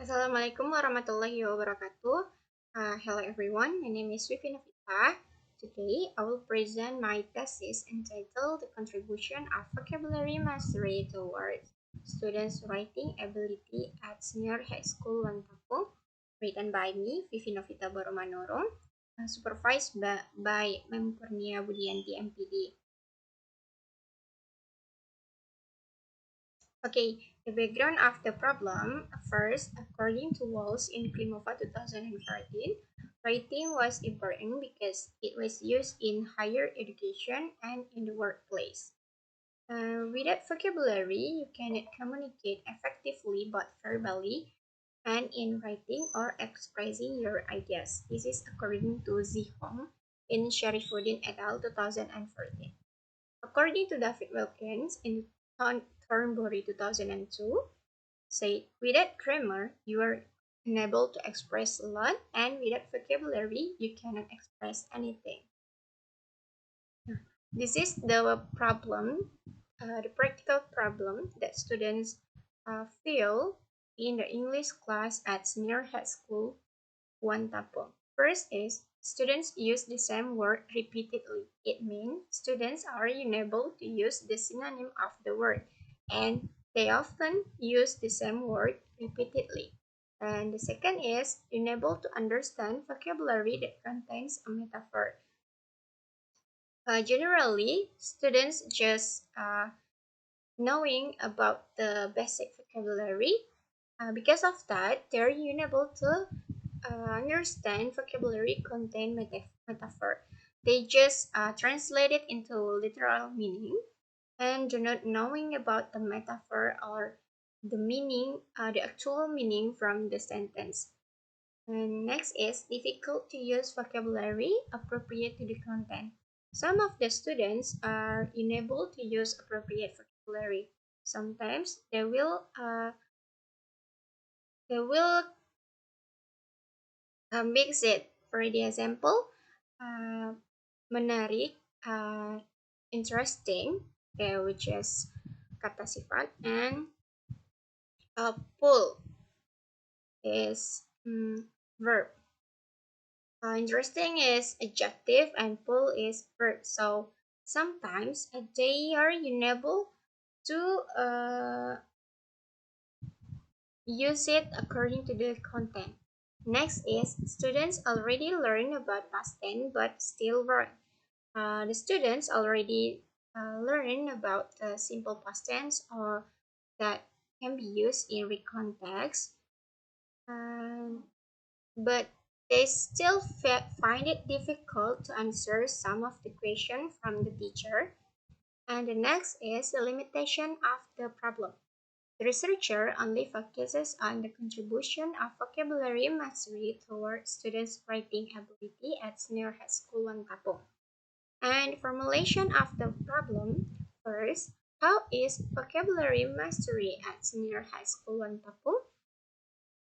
Assalamualaikum warahmatullahi wabarakatuh. Hello everyone, my name is Vivi Novita. Today I will present my thesis entitled The Contribution of Vocabulary Mastery Towards Students' Writing Ability at Senior High School Tapung, written by me, Vivi Novita Manurung, supervised by Mem Kurnia Budianti MPD. Okay, the background of the problem. First, according to Walls in Klimova 2014, writing was important because it was used in higher education and in the workplace. Without vocabulary, you cannot communicate effectively both verbally and in writing or expressing your ideas. This is according to Zihong in Sharifuddin et al. 2014. According to David Wilkins in Thornbury 2002, said, without grammar, you are unable to express a lot, and without vocabulary, you cannot express anything. This is the problem, the practical problem that students feel in the English class at senior high school Tapung. First is students use the same word repeatedly. It means students are unable to use the synonym of the word, and they often use the same word repeatedly. And the second is unable to understand vocabulary that contains a metaphor. Generally, students just knowing about the basic vocabulary. Because of that, they're unable to understand vocabulary contain metaphor. They just translate it into literal meaning and do not knowing about the metaphor or the meaning, the actual meaning from the sentence. And next is difficult to use vocabulary appropriate to the content. Some of the students are unable to use appropriate vocabulary. Sometimes they will mix it. For the example, uh, menarik, interesting, okay, which is kata sifat, and pull is verb. Interesting is adjective and pull is verb. So sometimes they are unable to use it according to the content. Next is students already learn about past tense but still work. The students already learn about the simple past tense or that can be used in every context, but they still find it difficult to answer some of the questions from the teacher. And the next is the limitation of the problem. The researcher only focuses on the contribution of vocabulary mastery toward students' writing ability at senior high school Tapung. And formulation of the problem. First, how is vocabulary mastery at senior high school Tapung?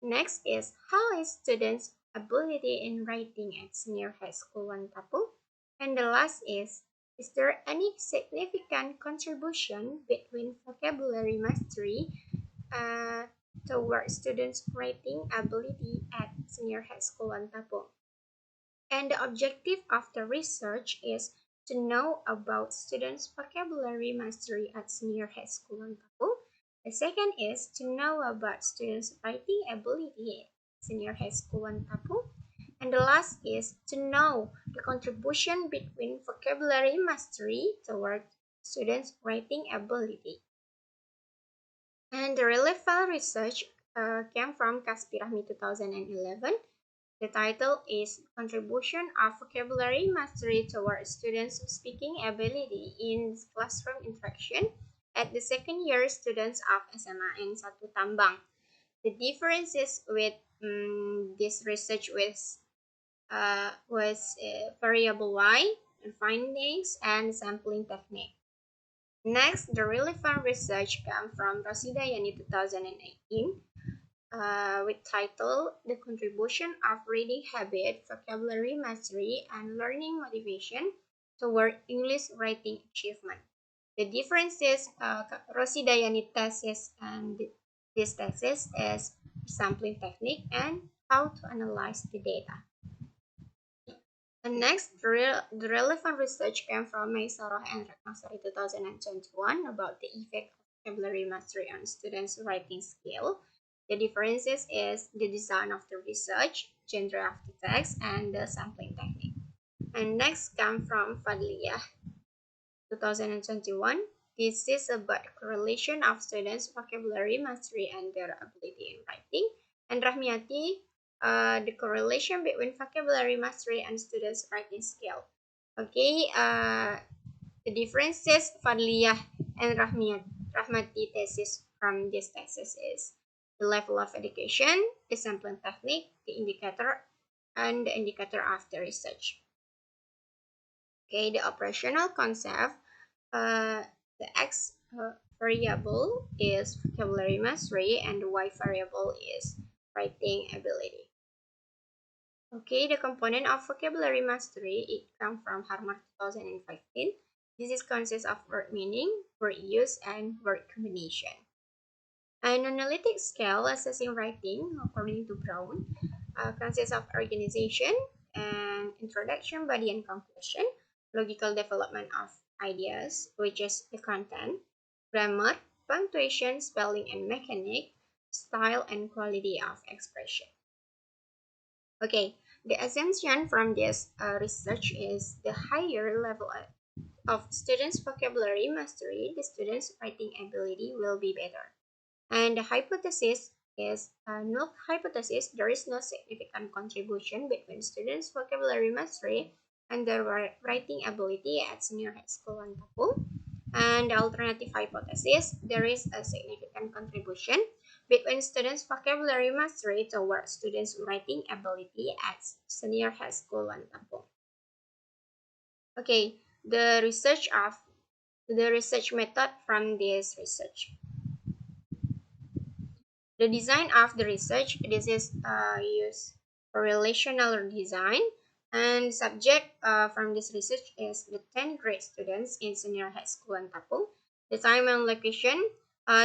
Next is how is students' ability in writing at senior high school Tapung? And the last is there any significant contribution between vocabulary mastery toward students' writing ability at senior high school Tapung? And the objective of the research is to know about students' vocabulary mastery at senior high school Tapung. The second is to know about students' writing ability at senior high school Tapung. And the last is to know the contribution between vocabulary mastery toward students' writing ability. And the relevant research came from Kaspirahmi 2011. The title is Contribution of Vocabulary Mastery Toward Students' Speaking Ability in Classroom Interaction at the second year students of SMA N1 Tambang. The differences with this research was variable Y, findings, and sampling technique. Next, the relevant research came from Rosida Yani 2018 with title The Contribution of Reading Habit, Vocabulary Mastery, and Learning Motivation Toward English Writing Achievement. The differences Rosida Yani thesis and this thesis is sampling technique, and how to analyze the data. And next, the relevant research came from Maisoroh and Ratnasari 2021 about the effect of vocabulary mastery on students' writing skill. The differences is the design of the research, genre of the text, and the sampling technique. And next come from Fadliyah 2021. This is about the correlation of students' vocabulary mastery and their ability in writing. And Rahmiati, the correlation between vocabulary mastery and students' writing skill. Okay, the differences Fadliyah and Rahmati thesis from this thesis is the level of education, the sampling technique, the indicator, and the indicator of the research. Okay, the operational concept. The X variable is vocabulary mastery and the Y variable is writing ability. Okay, the component of vocabulary mastery, it comes from Harvard 2015. This is consists of word meaning, word use, and word combination. An analytic scale assessing writing, according to Brown, consists of organization and introduction, body, and conclusion, logical development of ideas, which is the content, grammar, punctuation, spelling, and mechanic, style, and quality of expression. Okay, the assumption from this research is the higher level of students' vocabulary mastery, the students' writing ability will be better. And the hypothesis is null hypothesis. There is no significant contribution between students' vocabulary mastery and their writing ability at senior high school and Tapung. And the alternative hypothesis, there is a significant contribution between students' vocabulary mastery towards students' writing ability at senior high school and Tapung. Okay, the research method from this research. The design of the research, this is used for relational design, and subject from this research is the 10th grade students in senior high school in Tapung. The time and location,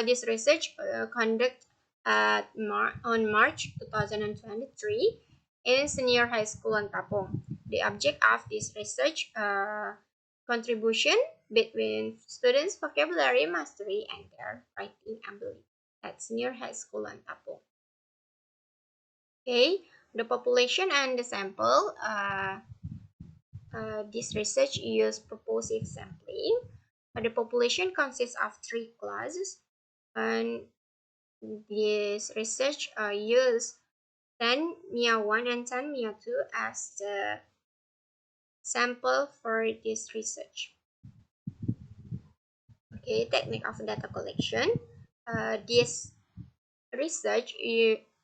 this research conducted on March 2023 in senior high school in Tapung. The object of this research contribution between students' vocabulary mastery and their writing ability at senior high school and Tapung. Okay, the population and the sample. This research used purposive sampling. The population consists of 3 classes, and this research used Tanmia 1 and Tanmia 2 as the sample for this research. Okay, technique of data collection. This research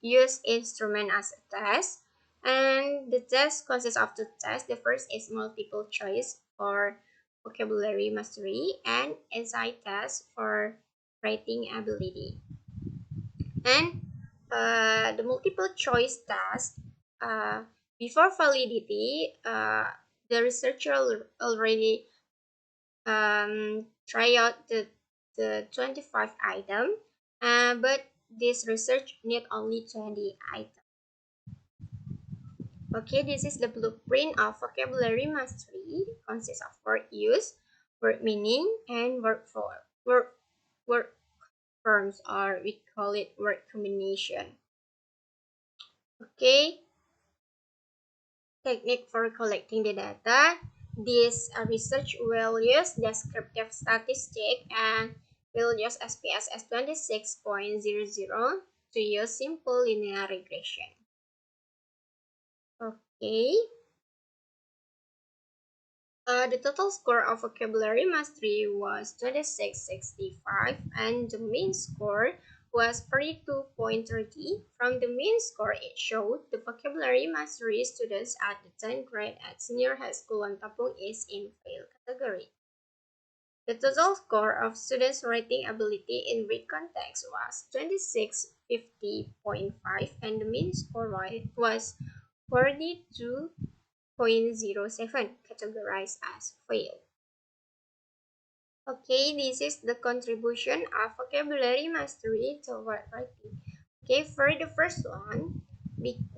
use instrument as a test, and the test consists of 2 tests. The first is multiple choice for vocabulary mastery and essay test for writing ability. And the multiple choice test, before validity, the researcher already try out the 25 item, but this research need only 20 items. Okay, this is the blueprint of vocabulary mastery. It consists of word use, word meaning, and word forms, or we call it word combination. Okay, technique for collecting the data. This research will use descriptive statistic and will use SPSS 26.00 to use simple linear regression. Okay. The total score of vocabulary mastery was 2665, and the mean score was 42.30. From the mean score, it showed the vocabulary mastery students at the 10th grade at senior high school in Tapung is in fail category. The total score of students' writing ability in read context was 2650.5, and the mean score was 42.07, categorized as fail. Okay, this is the contribution of vocabulary mastery toward writing. Okay, for the first one,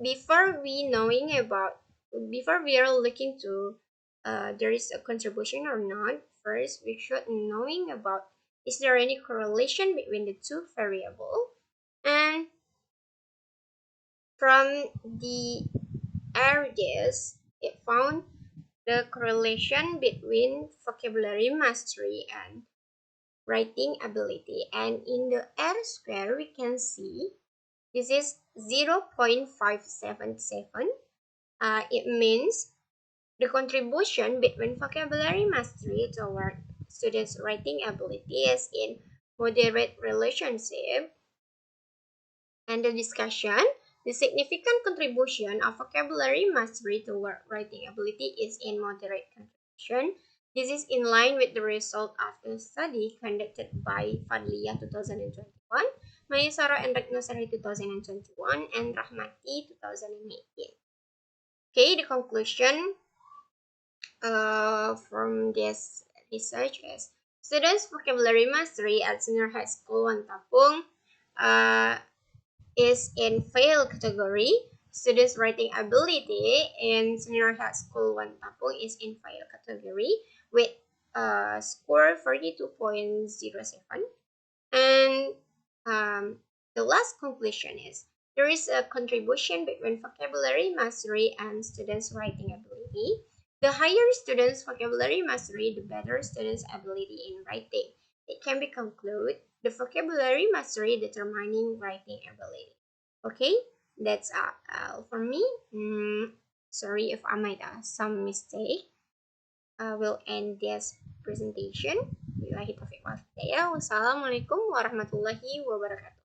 before before we are looking to there is a contribution or not, first we should knowing about is there any correlation between the two variable, and from the areas it found the correlation between vocabulary mastery and writing ability, and in the R square we can see this is 0.577. It means the contribution between vocabulary mastery toward students' writing ability is in moderate relationship, and the discussion, the significant contribution of vocabulary mastery toward writing ability is in moderate contribution. This is in line with the result of a study conducted by Fadlia 2021, Mayasara and Ratnasari 2021, and Rahmati 2018. Okay, the conclusion from this research is students' vocabulary mastery at senior high school one Tapung uh, is in fail category. Students' writing ability in senior high school one Tapung is in fail category with score 42.07. And the last conclusion is there is a contribution between vocabulary mastery and students' writing ability. The higher students' vocabulary mastery, the better students' ability in writing. It can be concluded the vocabulary mastery determining writing ability. Okay, that's all for me. Sorry if I made some mistake. I will end this presentation. Wassalamualaikum warahmatullahi wabarakatuh.